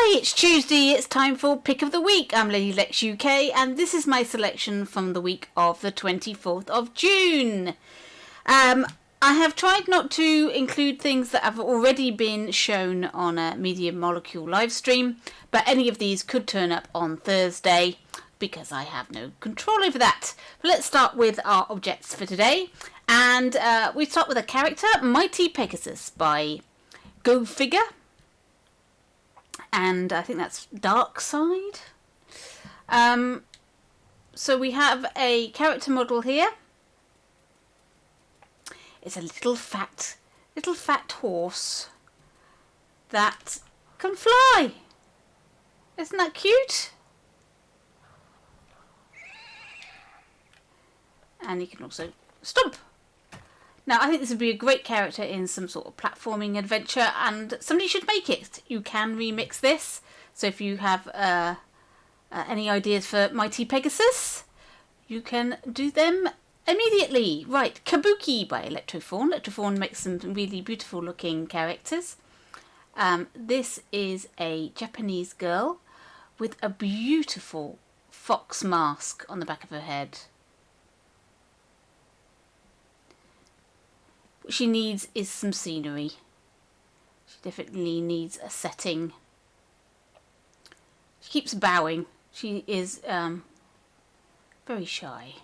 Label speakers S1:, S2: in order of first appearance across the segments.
S1: Hi, it's Tuesday, it's time for Pick of the Week. I'm Lady Lex UK and this is my selection from the week of the 24th of June. I have tried not to include things that have already been shown on a Media Molecule live stream, but any of these could turn up on Thursday because I have no control over that. But let's start with our objects for today, and we start with a character, Mighty Pegasus by Go Figure. And I think that's Dark Side. So we have a character model here. It's a little fat horse that can fly. Isn't that cute? And you can also stomp. Now, I think this would be a great character in some sort of platforming adventure, and somebody should make it. You can remix this. So if you have any ideas for Mighty Pegasus, you can do them immediately. Right, Kabuki by Electrofawn. Electrofawn makes some really beautiful looking characters. This is a Japanese girl with a beautiful fox mask on the back of her head. What she needs is some scenery. She definitely needs a setting. She keeps bowing. She is very shy.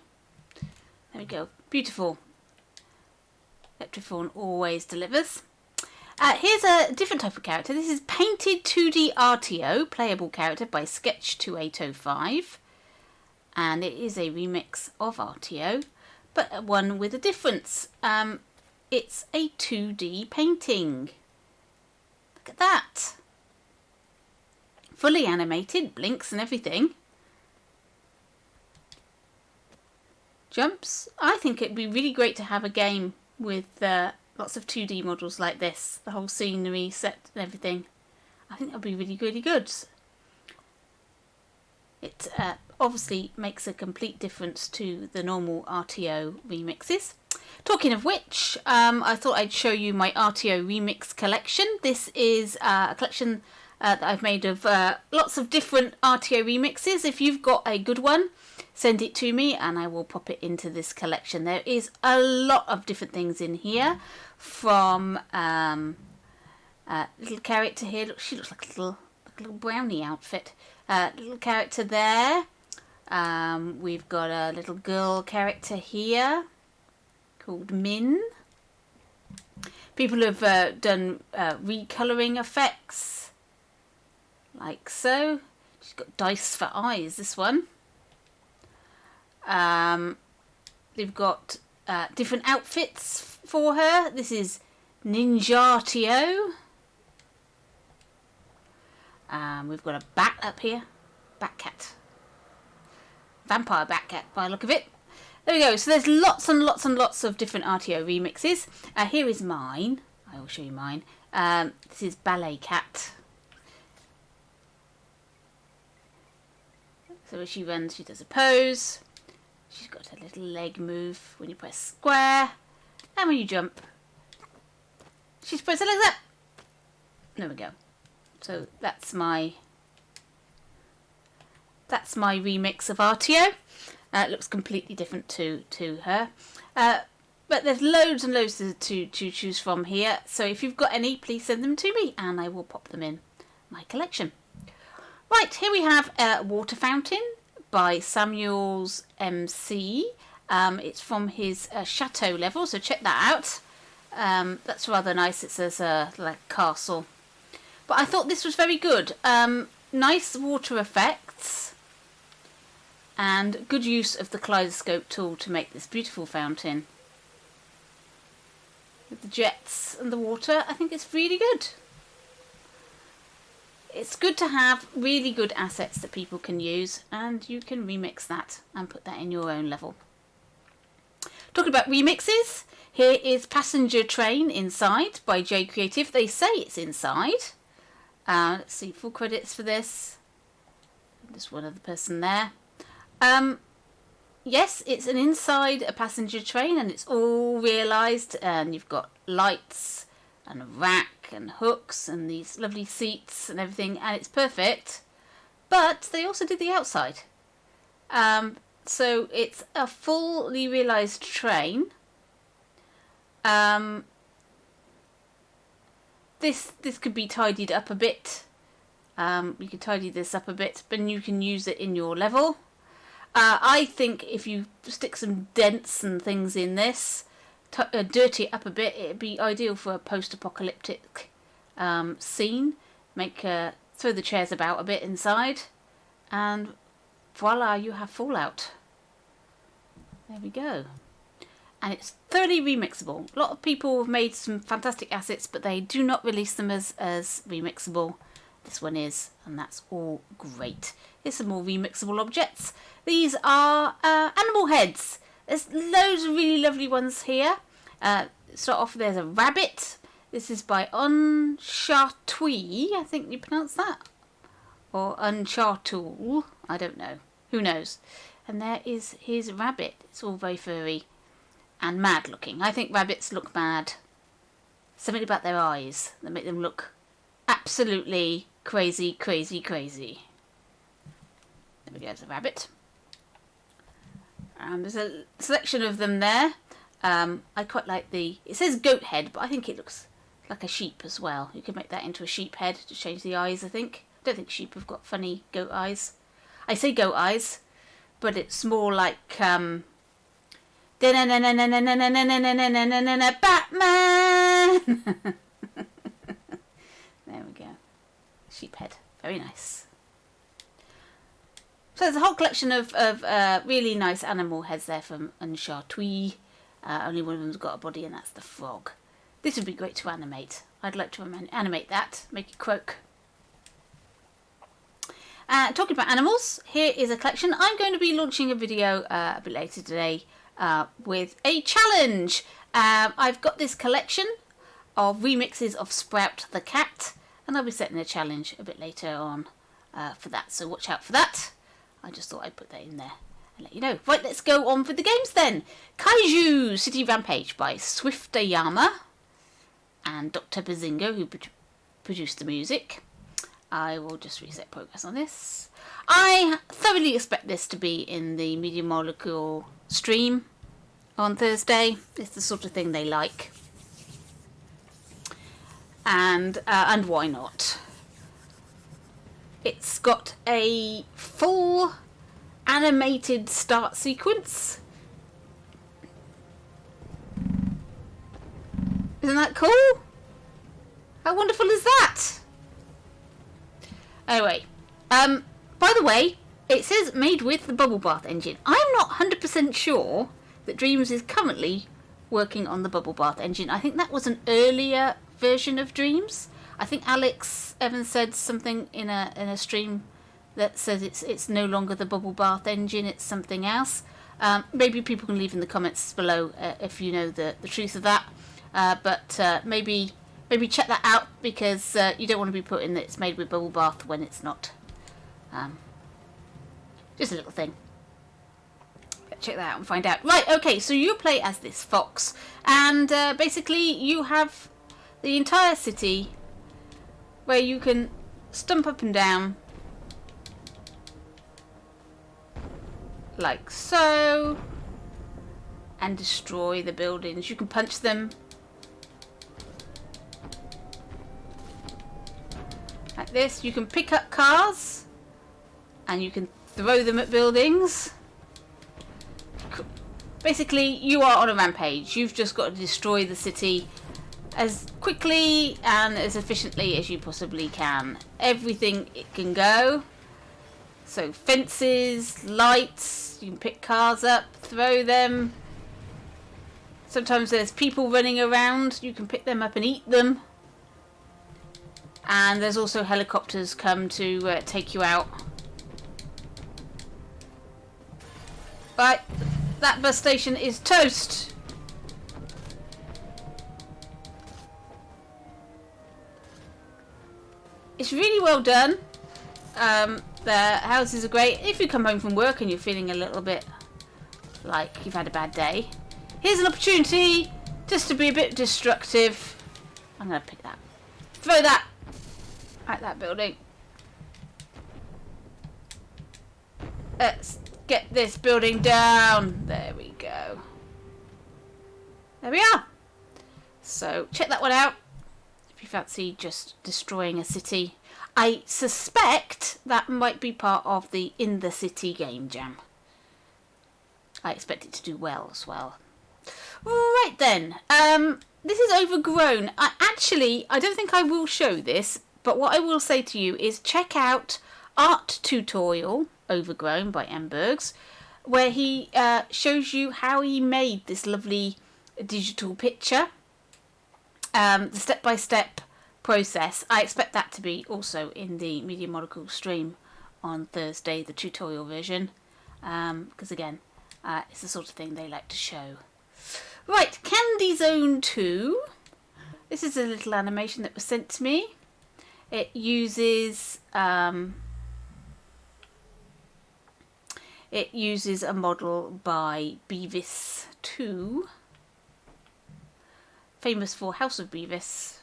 S1: There we go. Beautiful. Electrofawn always delivers. Here's a different type of character. This is Painted 2D RTO, playable character by Sketch2805. And it is a remix of RTO, but one with a difference. It's a 2D painting. Look at that. Fully animated, blinks and everything. Jumps. I think it'd be really great to have a game with lots of 2D models like this. The whole scenery set and everything. I think that would be really, really good. It obviously makes a complete difference to the normal RTO remixes. Talking of which, I thought I'd show you my RTO remix collection. This is a collection that I've made of lots of different RTO remixes. If you've got a good one, send it to me and I will pop it into this collection. There is a lot of different things in here, from little character here. Look, she looks like a little brownie outfit. Little character there. We've got a little girl character here called Min. People have done recolouring effects, like so. She's got dice for eyes, this one. They've got different outfits for her. This is Ninjatio. We've got a bat up here. Bat cat. Vampire bat cat by the look of it. There we go. So there's lots and lots and lots of different RTO remixes. Here is mine. I will show you mine. This is Ballet Cat. So as she runs, she does a pose. She's got a little leg move when you press square. And when you jump, she spreads her legs up. There we go. So that's my remix of RTO. It looks completely different to her. But there's loads and loads to choose from here. So if you've got any, please send them to me and I will pop them in my collection. Right, here we have a water fountain by Samuel's MC. It's from his chateau level, so check that out. That's rather nice. It says like castle. But I thought this was very good. Nice water effects. And good use of the kaleidoscope tool to make this beautiful fountain. With the jets and the water, I think it's really good. It's good to have really good assets that people can use, and you can remix that and put that in your own level. Talking about remixes, here is Passenger Train Inside by J Creative. They say it's inside. Let's see, full credits for this. There's one other person there. Yes, it's an inside a passenger train and it's all realised, and you've got lights and a rack and hooks and these lovely seats and everything, and it's perfect. But they also did the outside. So it's a fully realised train. This could be tidied up a bit. You can tidy this up a bit, but you can use it in your level. I think if you stick some dents and things in this, dirty it up a bit, it'd be ideal for a post-apocalyptic scene. Throw the chairs about a bit inside, and voila, you have Fallout. There we go. And it's thoroughly remixable. A lot of people have made some fantastic assets, but they do not release them as remixable. This one is, and that's all great. Here's some more remixable objects. These are animal heads. There's loads of really lovely ones here. Start off, there's a rabbit. This is by Unchartui, I think you pronounce that. Or Unchartul, I don't know. Who knows? And there is his rabbit. It's all very furry and mad looking. I think rabbits look mad. Something about their eyes that make them look absolutely crazy, crazy, crazy. There we go, there's a rabbit. There's a selection of them there. I quite like it says goat head, but I think it looks like a sheep as well. You could make that into a sheep head to change the eyes, I think. I don't think sheep have got funny goat eyes. I say goat eyes, but it's more like Batman! There we go. Sheep head. Very nice. So there's a whole collection of really nice animal heads there from Unchartui. Only one of them's got a body, and that's the frog. This would be great to animate. I'd like to animate that, make it croak. Talking about animals, here is a collection. I'm going to be launching a video a bit later today with a challenge. I've got this collection of remixes of Sprout the Cat, and I'll be setting a challenge a bit later on for that, so watch out for that. I just thought I'd put that in there and let you know. Right, let's go on with the games then. Kyushu City Rampage by Swiftayama and Dr. Bazinga, who produced the music. I will just reset progress on this. I thoroughly expect this to be in the Media Molecule stream on Thursday. It's the sort of thing they like. And why not? It's got a full animated start sequence. Isn't that cool? How wonderful is that? Anyway, by the way, it says made with the Bubble Bath engine. I'm not 100% sure that Dreams is currently working on the Bubble Bath engine. I think that was an earlier version of Dreams. I think Alex Evans said something in a stream that says it's no longer the Bubble Bath engine, it's something else. Maybe people can leave in the comments below if you know the truth of that. But maybe check that out, because you don't want to be putting that it's made with Bubble Bath when it's not. Just a little thing. Check that out and find out. Right, okay, so you play as this fox, and basically you have the entire city where you can stump up and down like so and destroy the buildings. You can punch them like this. You can pick up cars and you can throw them at buildings. Basically, you are on a rampage. You've just got to destroy the city as quickly and as efficiently as you possibly can. Everything it can go. So fences, lights, you can pick cars up, throw them. Sometimes there's people running around. You can pick them up and eat them. And there's also helicopters come to take you out. Right, that bus station is toast. It's really well done. The houses are great. If you come home from work and you're feeling a little bit like you've had a bad day, here's an opportunity just to be a bit destructive. I'm going to pick that. Throw that at that building. Let's get this building down. There we go. There we are. So check that one out if you fancy just destroying a city. I suspect that might be part of the In the City game jam. I expect it to do well as well. Right then, this is Overgrown. I don't think I will show this, but what I will say to you is check out Art Tutorial Overgrown by Embergs, where he shows you how he made this lovely digital picture. The step-by-step process. I expect that to be also in the Media Monocle stream on Thursday, the tutorial version, because again, it's the sort of thing they like to show. Right, Candy Zone 2. This is a little animation that was sent to me. It uses a model by Beavis 2, famous for House of Beavis.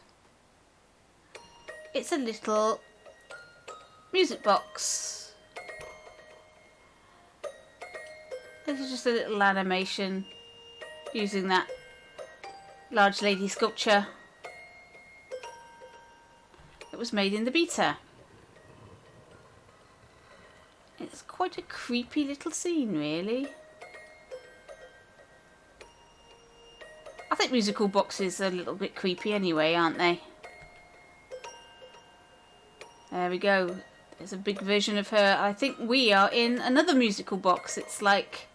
S1: It's a little music box. This is just a little animation using that large lady sculpture that was made in the beta. It's quite a creepy little scene, really. I think musical boxes are a little bit creepy anyway, aren't they? There we go. There's a big version of her. I think we are in another musical box. It's like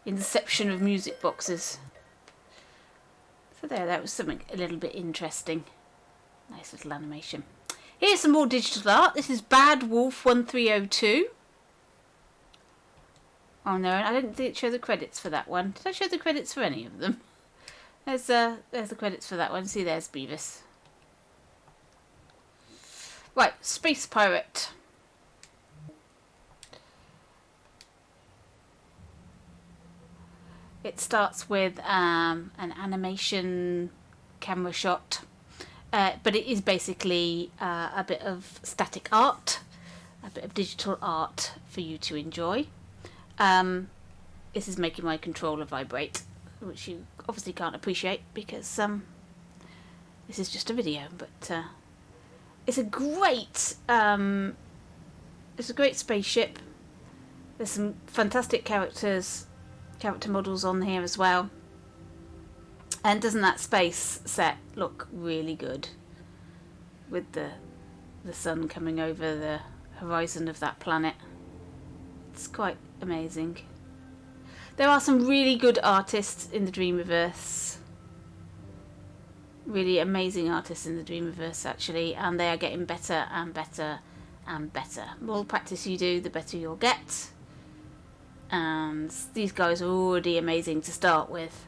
S1: Inception of music boxes. So there, that was something a little bit interesting. Nice little animation. Here's some more digital art. This is Bad Wolf 1302. Oh no, I didn't show the credits for that one. Did I show the credits for any of them? There's the credits for that one. See, there's Beavis. Right, Space Pirate. It starts with an animation camera shot, but it is basically a bit of static art, a bit of digital art for you to enjoy. This is making my controller vibrate, which you obviously can't appreciate because this is just a video, but it's a great spaceship. There's some fantastic character models on here as well, and doesn't that space set look really good with the sun coming over the horizon of that planet? It's quite amazing. There are some really good artists in the Dreamiverse. Really amazing artists in the Dreamiverse, actually, and they are getting better and better and better. The more practice you do, the better you'll get. And these guys are already amazing to start with.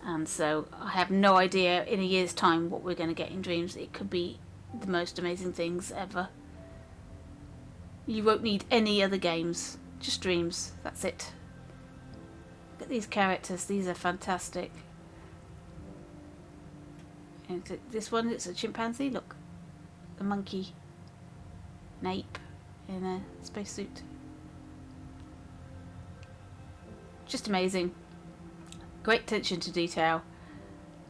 S1: And so I have no idea in a year's time what we're going to get in Dreams. It could be the most amazing things ever. You won't need any other games. Just Dreams. That's it. Look at these characters. These are fantastic. And this one, it's a chimpanzee. Look. A monkey. An ape in a spacesuit. Just amazing. Great attention to detail.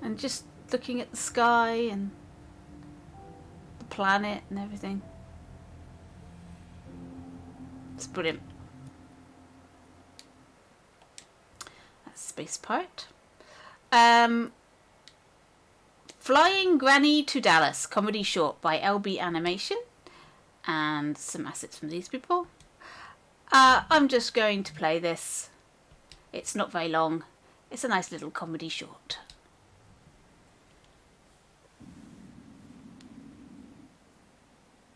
S1: And just looking at the sky and the planet and everything. It's brilliant. That's Space Pirate. Flying Granny to Dallas, comedy short by LB Animation. And some assets from these people. I'm just going to play this. It's not very long. It's a nice little comedy short.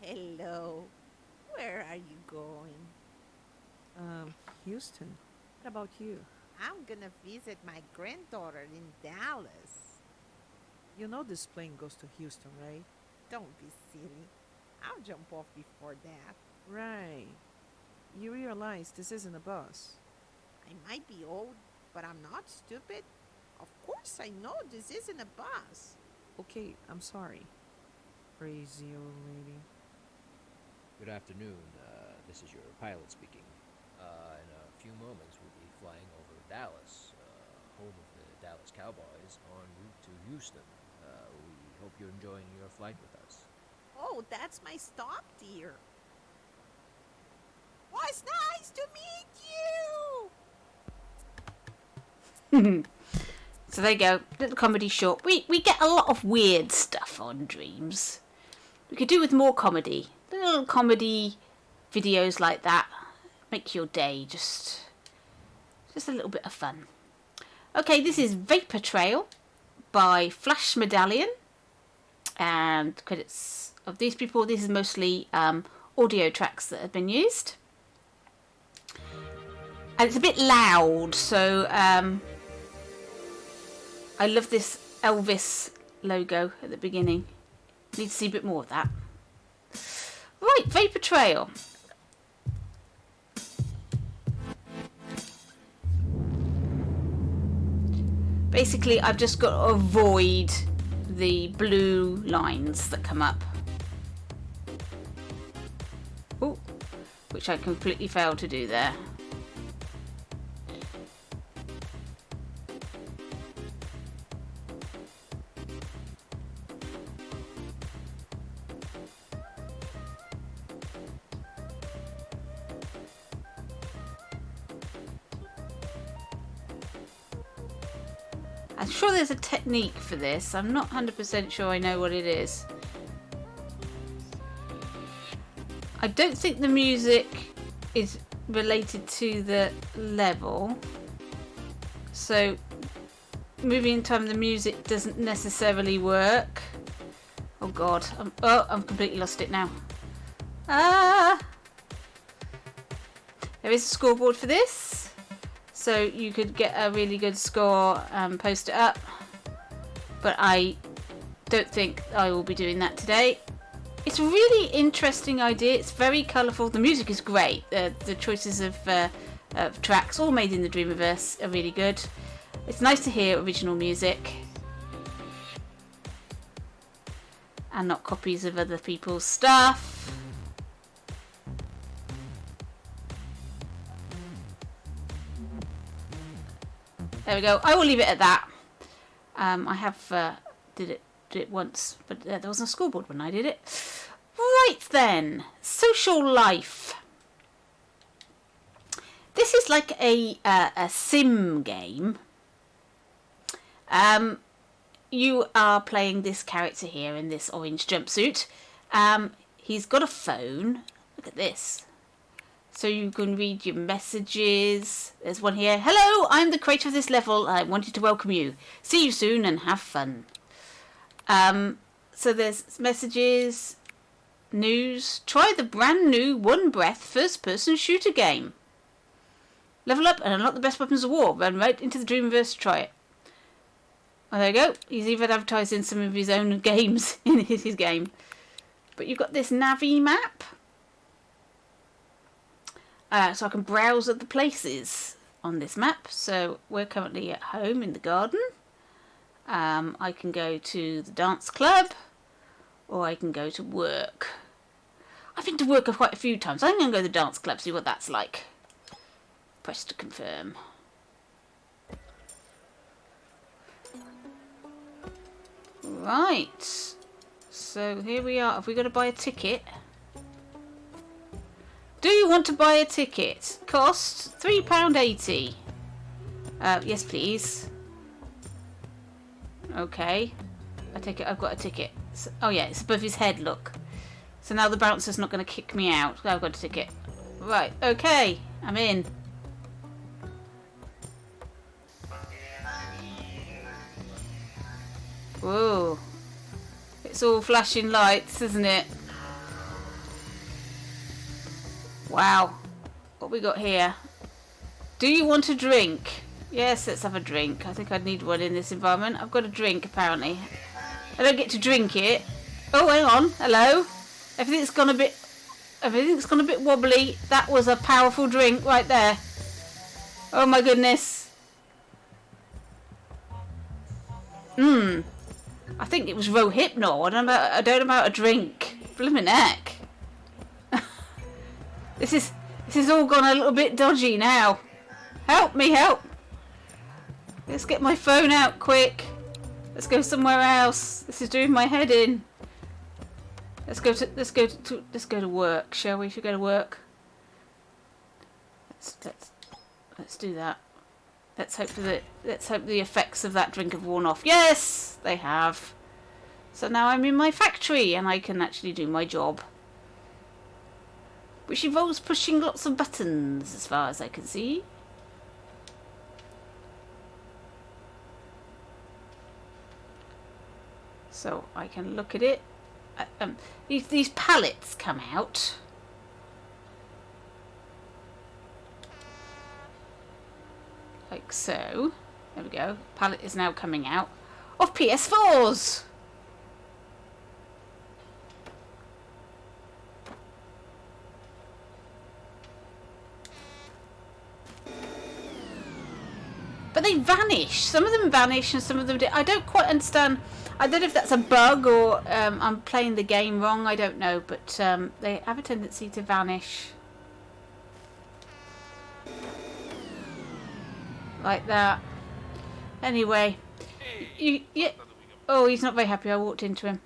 S2: Hello. Where are you going?
S3: Houston. What about you?
S2: I'm gonna visit my granddaughter in Dallas.
S3: You know this plane goes to Houston, right?
S2: Don't be silly. I'll jump off before that.
S3: Right. You realize this isn't a bus.
S2: I might be old, but I'm not stupid. Of course I know this isn't a bus.
S3: Okay, I'm sorry. Crazy old lady.
S4: Good afternoon. This is your pilot speaking. In a few moments, we'll be flying over Dallas, home of the Dallas Cowboys, en route to Houston. We hope you're enjoying your flight with us.
S2: Oh, that's my stop, dear. Oh, it's nice to meet you!
S1: So there you go, little comedy short. We get a lot of weird stuff on Dreams. We could do with more comedy. Little comedy videos like that make your day just a little bit of fun. Okay, this is Vapor Trail by Flash Medallion, and credits of these people. This is mostly audio tracks that have been used, and it's a bit loud, so I love this Elvis logo at the beginning. Need to see a bit more of that. Right, Vapor Trail. Basically, I've just got to avoid the blue lines that come up. Ooh, which I completely failed to do there. I'm sure there's a technique for this. I'm not 100% sure I know what it is. I don't think the music is related to the level. So moving in time the music doesn't necessarily work. Oh god. I'm completely lost it now. There is a scoreboard for this. So you could get a really good score and post it up. But I don't think I will be doing that today. It's a really interesting idea. It's very colourful. The music is great. The choices of tracks, all made in the Dreamiverse, are really good. It's nice to hear original music. And not copies of other people's stuff. There we go. I will leave it at that. I have did it once, but there wasn't a scoreboard when I did it. Right then, Social Life. This is like a sim game. You are playing this character here in this orange jumpsuit. He's got a phone. Look at this. So you can read your messages. There's one here. Hello, I'm the creator of this level. I wanted to welcome you. See you soon and have fun. So there's messages, news. Try the brand new One Breath first-person shooter game. Level up and unlock the best weapons of war. Run right into the Dreamiverse to try it. Oh, there you go. He's even advertising some of his own games in his game. But you've got this Navi map. So I can browse at the places on this map. So we're currently at home in the garden. I can go to the dance club, or I can go to work. I've been to work quite a few times. I'm going to go to the dance club, see what that's like. Press to confirm. Right. So here we are. Have we got to buy a ticket? Do you want to buy a ticket? Cost £3.80. Yes, please. Okay. I take it I've got a ticket. So, oh yeah, it's above his head, look. So now the bouncer's not going to kick me out. I've got a ticket. Right, okay. I'm in. Whoa. It's all flashing lights, isn't it? Wow. What we got here? Do you want a drink? Yes, let's have a drink. I think I'd need one in this environment. I've got a drink, apparently. I don't get to drink it. Oh, hang on. Hello. Everything's gone a bit wobbly. That was a powerful drink right there. Oh my goodness. I think it was Rohypnol. I don't know about a drink. Blimmin' heck. This is all gone a little bit dodgy now. Help me, help. Let's get my phone out quick. Let's go somewhere else. This is doing my head in. Let's go to work, shall we? Should we go to work? Let's do that. Let's hope the effects of that drink have worn off. Yes, they have. So now I'm in my factory and I can actually do my job. Which involves pushing lots of buttons as far as I can see. So I can look at it. These pallets come out. Like so. There we go. Pallet is now coming out of PS4s. But they vanish. Some of them vanish and some of them do. I don't quite understand. I don't know if that's a bug or I'm playing the game wrong. I don't know. But they have a tendency to vanish. Like that. Anyway. Oh, he's not very happy. I walked into him.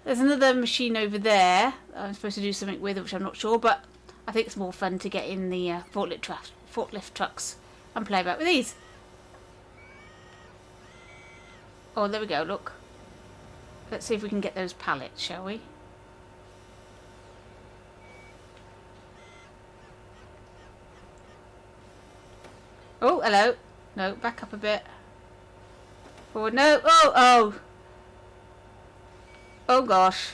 S1: There's another machine over there I'm supposed to do something with, which I'm not sure. But I think it's more fun to get in the forklift trucks and play about with these. Oh, there we go, look. Let's see if we can get those pallets, shall we? Oh, hello. No, back up a bit. Forward, no. Oh. Oh, gosh.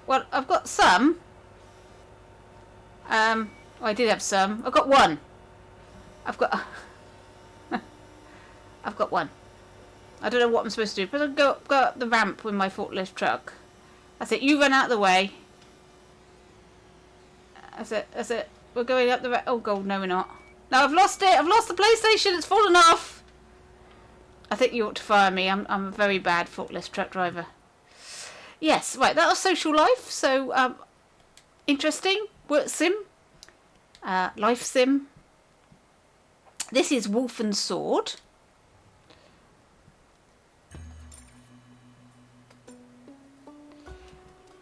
S1: Well, I've got some. I did have some. I've got one. I've got one. I don't know what I'm supposed to do, but I'll go up the ramp with my forklift truck. That's it. You run out of the way. That's it. We're going up the ramp. Oh, God, no, we're not. No, I've lost it. I've lost the PlayStation. It's fallen off. I think you ought to fire me. I'm a very bad forklift truck driver. Yes, right. That was Social Life. So, interesting. Work sim. Life sim. This is Wolf and Sword.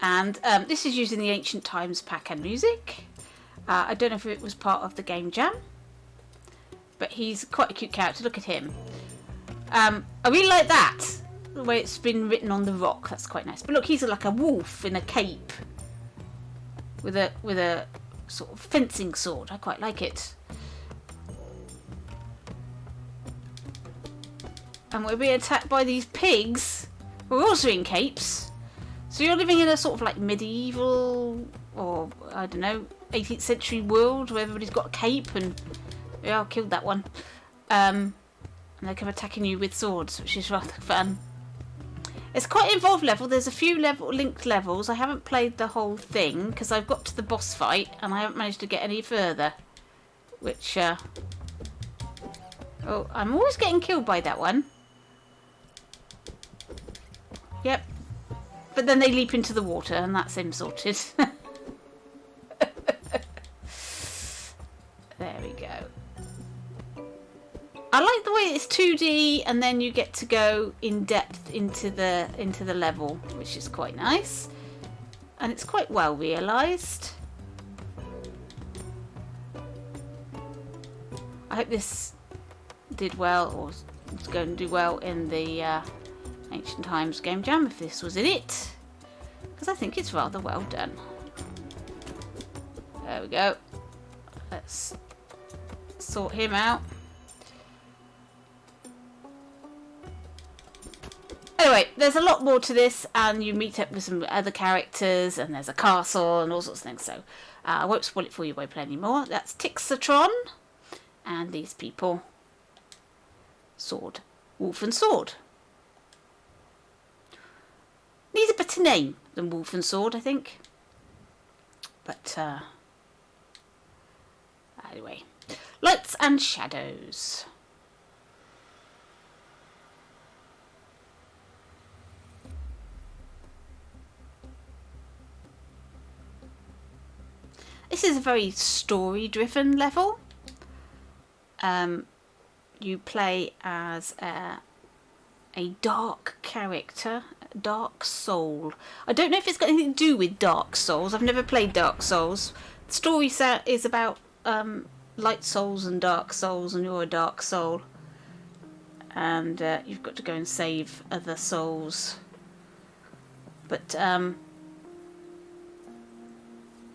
S1: And this is using the Ancient Times pack and music. I don't know if it was part of the game jam. But he's quite a cute character. Look at him. I really like that. The way it's been written on the rock. That's quite nice. But look, he's like a wolf in a cape. With a sort of fencing sword. I quite like it. And we're being attacked by these pigs. We're also in capes. So you're living in a sort of like medieval or, I don't know, 18th century world where everybody's got a cape and... Yeah, I killed that one. And they come attacking you with swords, which is rather fun. It's quite an involved level. There's a few linked levels. I haven't played the whole thing because I've got to the boss fight and I haven't managed to get any further. Which, oh, I'm always getting killed by that one. Yep. But then they leap into the water and that's him sorted. There we go. I like the way it's 2D and then you get to go in depth into the level, which is quite nice. And it's quite well realised. I hope this did well, or is going to do well in the Ancient Times Game Jam, if this was in it. Because I think it's rather well done. There we go. Let's sort him out. Anyway, there's a lot more to this, and you meet up with some other characters, and there's a castle, and all sorts of things, so I won't spoil it for you by playing anymore. That's Tixatron, and these people. Sword. Wolf and Sword. Needs a better name than Wolf and Sword, I think. But, anyway. Lights and Shadows. This is a very story-driven level. You play as a dark character, Dark Soul. I don't know if it's got anything to do with Dark Souls. I've never played Dark Souls. The story is about light souls and dark souls, and you're a dark soul. And you've got to go and save other souls. But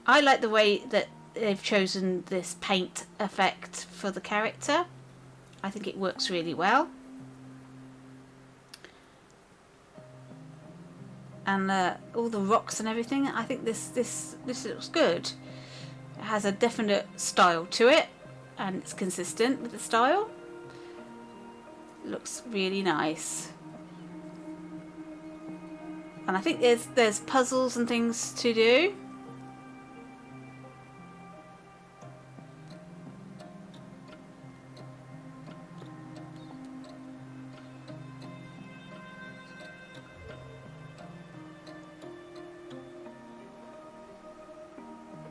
S1: I like the way that they've chosen this paint effect for the character. I think it works really well. And all the rocks and everything, I think this looks good. It has a definite style to it, and it's consistent with the style. It looks really nice. And I think there's puzzles and things to do.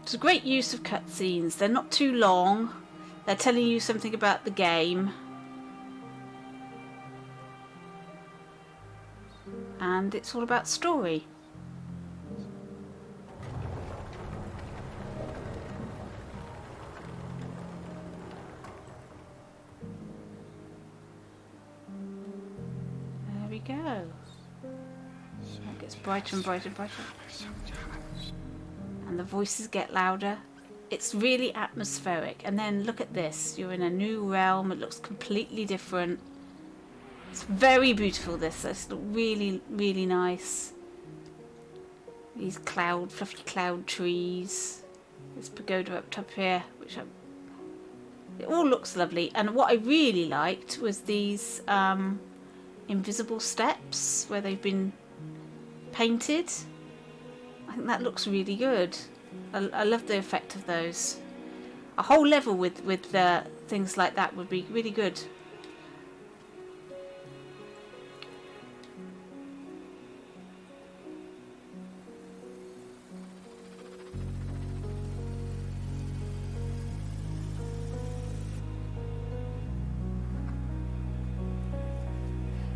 S1: It's a great use of cutscenes. They're not too long. They're telling you something about the game. And it's all about story. There we go. It gets brighter and brighter and brighter. And the voices get louder. It's really atmospheric. And then look at this. You're in a new realm. It looks completely different. It's very beautiful, this. It's really, really nice. These fluffy cloud trees. This pagoda up top here, it all looks lovely. And what I really liked was these invisible steps where they've been painted. I think that looks really good. I love the effect of those. A whole level with things like that would be really good.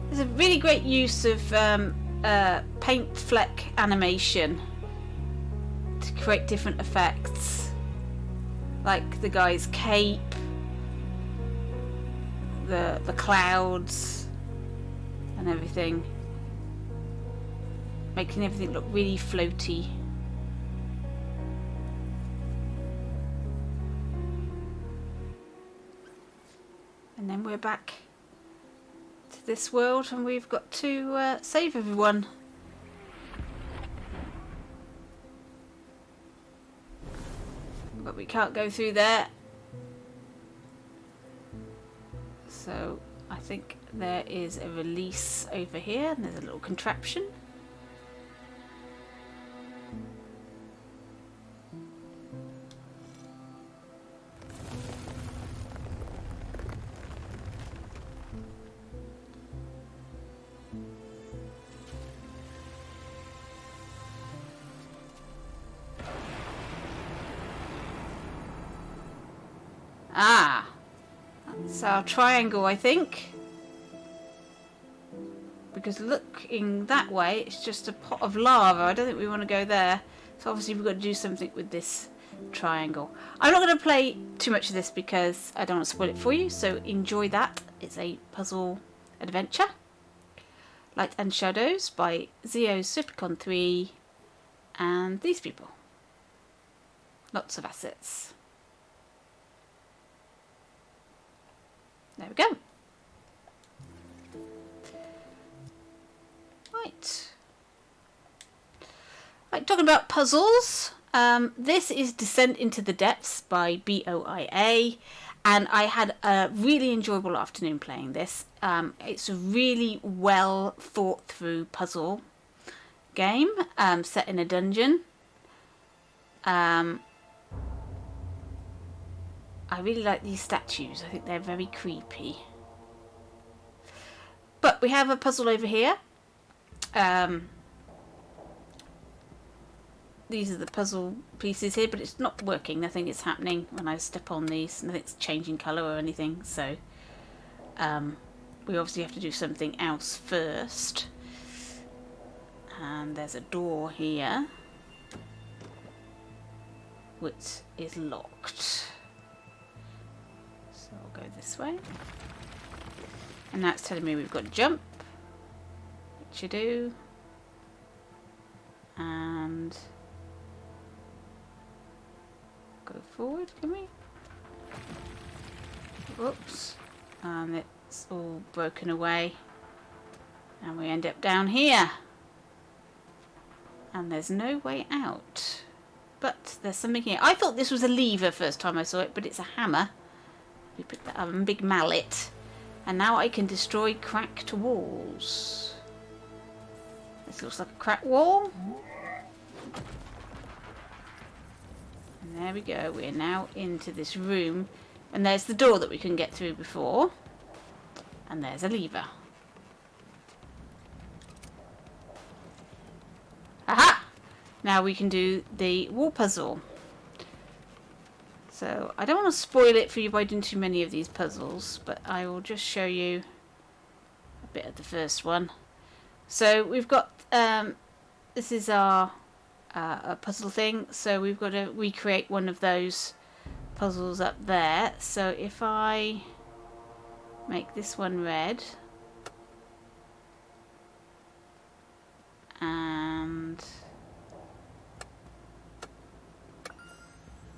S1: There's a really great use of paint fleck animation to create different effects, like the guy's cape, the clouds and everything, making everything look really floaty. And then we're back to this world, and we've got to save everyone. But we can't go through there. So I think there is a release over here, and there's a little contraption. Ah, that's our triangle, I think. Because looking that way, it's just a pot of lava. I don't think we want to go there. So obviously we've got to do something with this triangle. I'm not going to play too much of this because I don't want to spoil it for you. So enjoy that. It's a puzzle adventure. Light and Shadows by Zeo Supercon 3 and these people. Lots of assets. There we go. Right. Right, talking about puzzles. This is Descent into the Depths by BOIA, and I had a really enjoyable afternoon playing this. It's a really well thought through puzzle game set in a dungeon. I really like these statues. I think they're very creepy. But we have a puzzle over here. these are the puzzle pieces here, but it's not working. Nothing is happening when I step on these. Nothing's changing colour or anything. So we obviously have to do something else first. And there's a door here, which is locked. So I'll go this way. And now it's telling me we've got to jump, which you do. And go forward, can we? Whoops. And it's all broken away. And we end up down here. And there's no way out. But there's something here. I thought this was a lever first time I saw it, but it's a hammer. We picked that up, a big mallet. And now I can destroy cracked walls. This looks like a cracked wall. And there we go. We're now into this room. And there's the door that we couldn't get through before. And there's a lever. Aha! Now we can do the wall puzzle. So I don't want to spoil it for you by doing too many of these puzzles, but I will just show you a bit of the first one. So we've got, this is our a puzzle thing, so we've got to recreate one of those puzzles up there. So if I make this one red and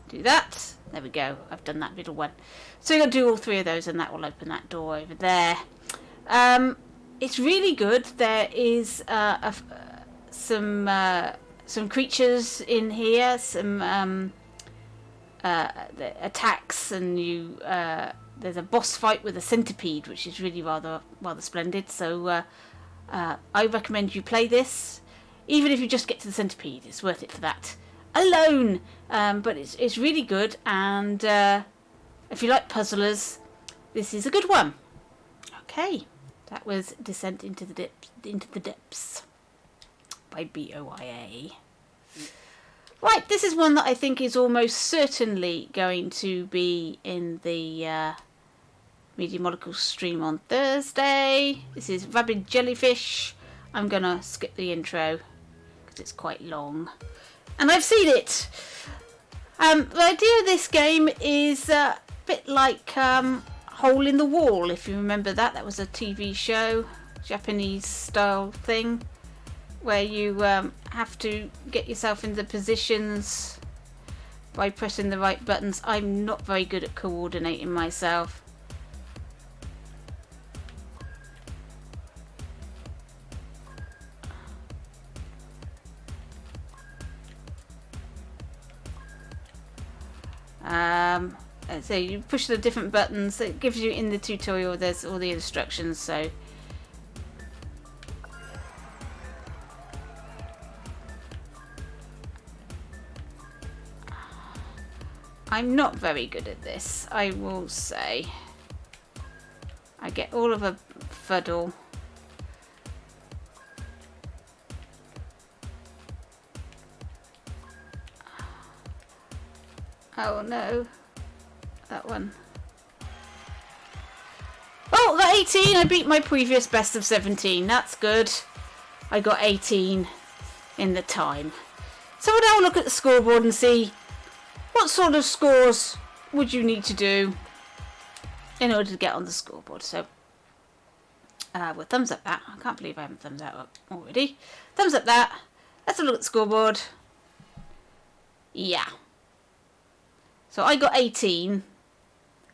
S1: do that, there we go, I've done that middle one. So you've got to do all three of those and that will open that door over there. It's really good. There is some creatures in here, some attacks, and you there's a boss fight with a centipede, which is really rather splendid. So I recommend you play this, even if you just get to the centipede. It's worth it for that alone. But it's really good, and if you like puzzlers, this is a good one. Okay, that was Descent into the Depths by BOIA. Right, this is one that I think is almost certainly going to be in the Media Molecule stream on Thursday. This is Rabid Jellyfish. I'm going to skip the intro because it's quite long. And I've seen it. The idea of this game is a bit like Hole in the Wall, if you remember that. That was a TV show, Japanese style thing, where you have to get yourself into positions by pressing the right buttons. I'm not very good at coordinating myself. So you push the different buttons. It gives you, in the tutorial, there's all the instructions. So I'm not very good at this, I will say. I get all of a fuddle. Oh no, that one. Oh, got 18. I beat my previous best of 17. That's good. I got 18 in the time. So we'll now look at the scoreboard and see what sort of scores would you need to do in order to get on the scoreboard. So we'll thumbs up that. I can't believe I haven't thumbs that up already. Thumbs up that. Let's have a look at the scoreboard. Yeah. So I got 18.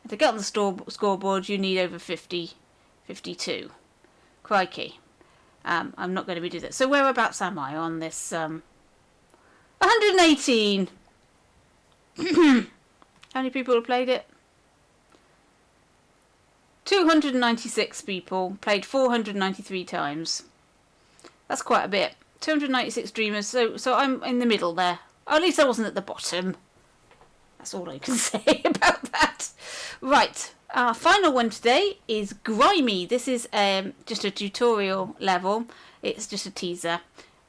S1: To get on the scoreboard, you need over 50, 52. Crikey. I'm not going to be doing that. So whereabouts am I on this? 118. How many people have played it? 296 people. Played 493 times. That's quite a bit. 296 dreamers. So I'm in the middle there. Or at least I wasn't at the bottom. That's all I can say about that. Right, our final one today is Grimy. This is just a tutorial level. It's just a teaser.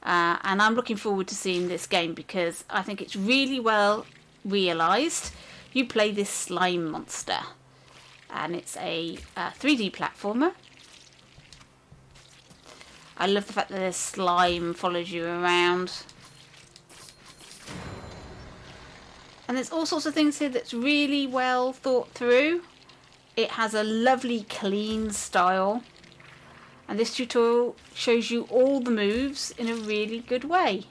S1: And I'm looking forward to seeing this game because I think it's really well realised. You play this slime monster, and it's a 3D platformer. I love the fact that the slime follows you around. And there's all sorts of things here that's really well thought through. It has a lovely clean style. And this tutorial shows you all the moves in a really good way.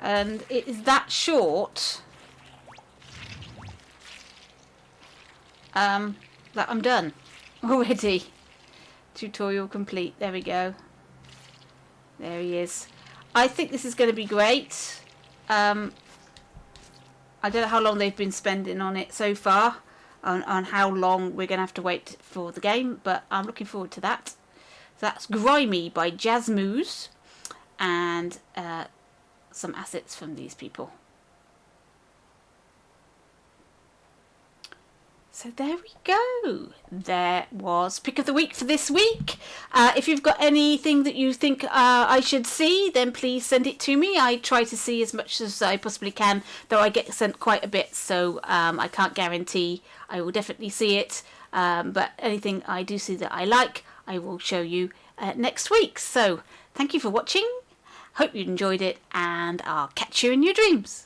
S1: And it is that short that I'm done already. Tutorial complete. There we go. There he is. I think this is going to be great. I don't know how long they've been spending on it so far. On how long we're going to have to wait for the game, but I'm looking forward to that. So that's Grimy by Jasmuse, and some assets from these people. So there we go. There was Pick of the Week for this week. If you've got anything that you think I should see, then please send it to me. I try to see as much as I possibly can, though I get sent quite a bit, so I can't guarantee I will definitely see it. But anything I do see that I like, I will show you next week. So thank you for watching. Hope you enjoyed it, and I'll catch you in your dreams.